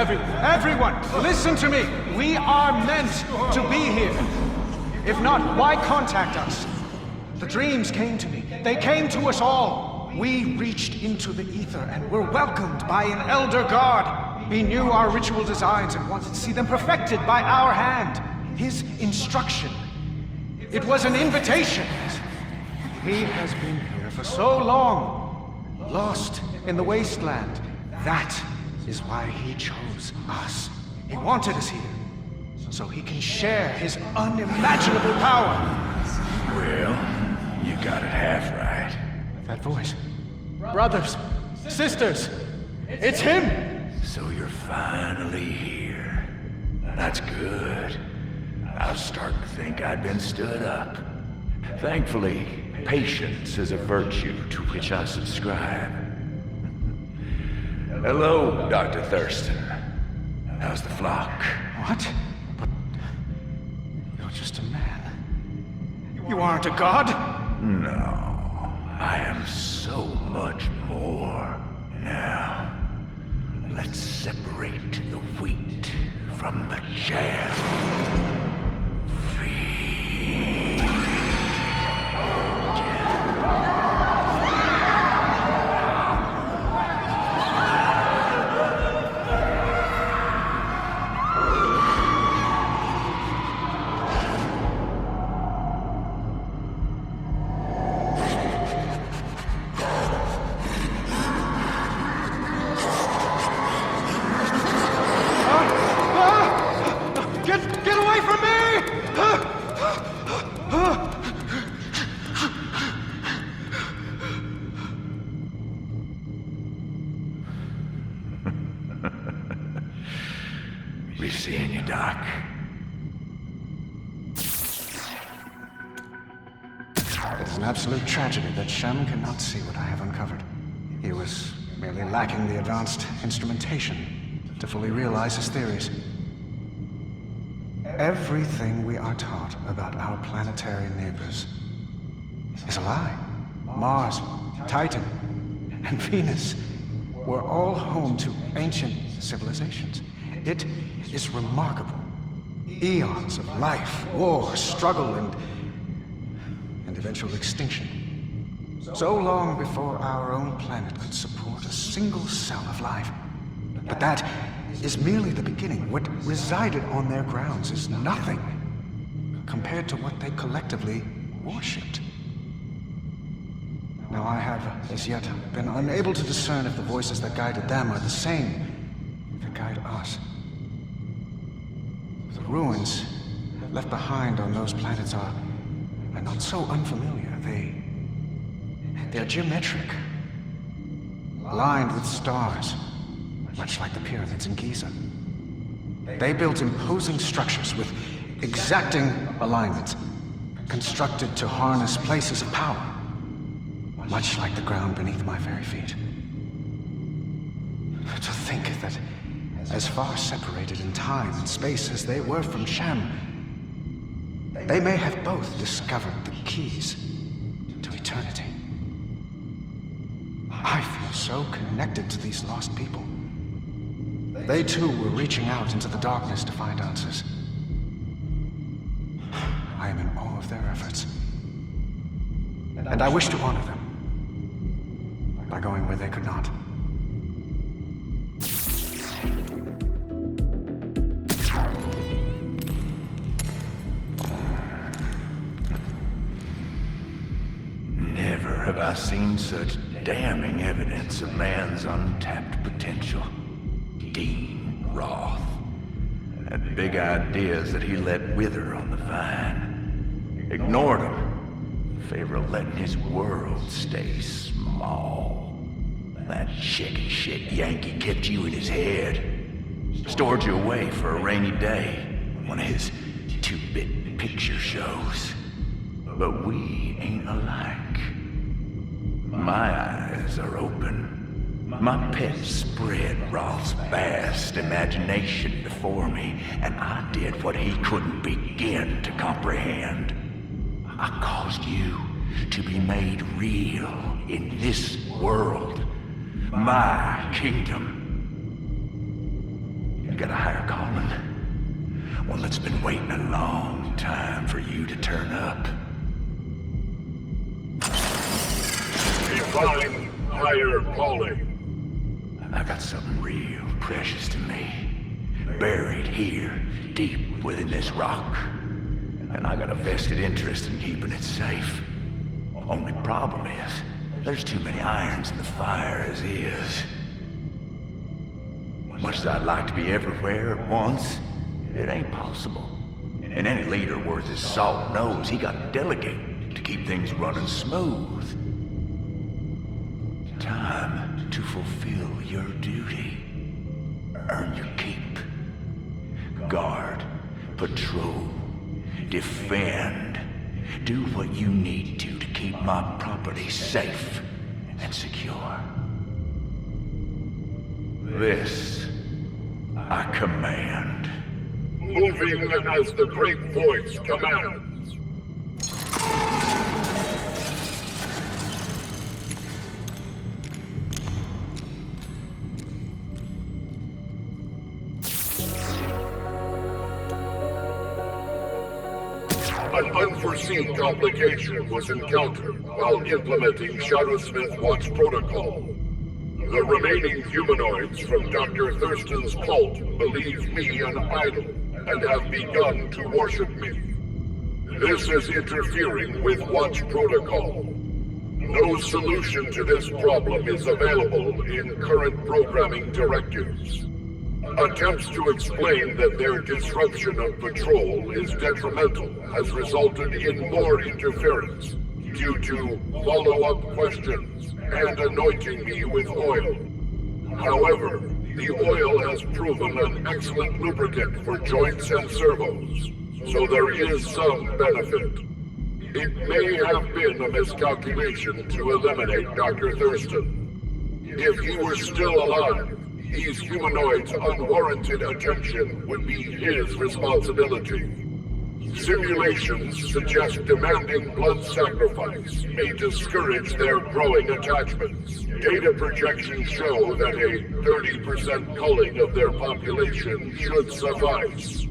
Everyone, listen to me! We are meant to be here. If not, why contact us? The dreams came to me. They came to us all. We reached into the ether and were welcomed by an elder god. He knew our ritual designs and wanted to see them perfected by our hand. His instruction. It was an invitation. He has been here for so long, lost in the wasteland. That is why he chose us. He wanted us here, so he can share his unimaginable power. Well, you got it half right. That voice. Brothers, sisters, it's him! So you're finally here. That's good. I was starting to think I'd been stood up. Thankfully, patience is a virtue to which I subscribe. Hello, Dr. Thurston. How's the flock? What? But you're just a man. You aren't a god? No, I am so much more. Now, let's separate the wheat from the chaff. Get away from me! Be seeing you, Doc. It is an absolute tragedy that Shem cannot see what I have uncovered. He was merely lacking the advanced instrumentation to fully realize his theories. Everything we are taught about our planetary neighbors is a lie. Mars, Titan, and Venus were all home to ancient civilizations. It is remarkable. Eons of life, war, struggle, and eventual extinction. So long before our own planet could support a single cell of life. But that is merely the beginning. What resided on their grounds is nothing compared to what they collectively worshipped. Now I have, as yet, been unable to discern if the voices that guided them are the same that guide us. The ruins left behind on those planets are not so unfamiliar. They're geometric, lined with stars, much like the pyramids in Giza. They built imposing structures with exacting alignments, constructed to harness places of power, much like the ground beneath my very feet. To think that, as far separated in time and space as they were from Shem, they may have both discovered the keys to eternity. I feel so connected to these lost people. They too were reaching out into the darkness to find answers. I am in awe of their efforts. And I wish to honor them by going where they could not. Never have I seen such damning evidence of man's untapped potential. Dean Roth had big ideas that he let wither on the vine. Ignored them in favor of letting his world stay small. That chicken shit Yankee kept you in his head. Stored you away for a rainy day. One of his 2-bit picture shows. But we ain't alike. My eyes are open. My pets spread Roth's vast imagination before me, and I did what he couldn't begin to comprehend. I caused you to be made real in this world, my kingdom. You got a higher calling. One that's been waiting a long time for you to turn up. Define higher calling. I got something real precious to me. Buried here, deep within this rock. And I got a vested interest in keeping it safe. Only problem is, there's too many irons in the fire as is. Much as I'd like to be everywhere at once, it ain't possible. And any leader worth his salt knows he got to delegate to keep things running smooth. Time to fulfill your duty. Earn your keep. Guard, patrol, defend. Do what you need to keep my property safe and secure. This I command. Moving as the Great Voice commands. An unforeseen complication was encountered while implementing Shadowsmith Watch protocol. The remaining humanoids from Dr. Thurston's cult believe me an idol and have begun to worship me. This is interfering with Watch protocol. No solution to this problem is available in current programming directives. Attempts to explain that their disruption of patrol is detrimental has resulted in more interference due to follow-up questions and anointing me with oil. However, the oil has proven an excellent lubricant for joints and servos, so there is some benefit. It may have been a miscalculation to eliminate Dr. Thurston. If he were still alive, these humanoids' unwarranted attention would be his responsibility. Simulations suggest demanding blood sacrifice may discourage their growing attachments. Data projections show that a 30% culling of their population should suffice.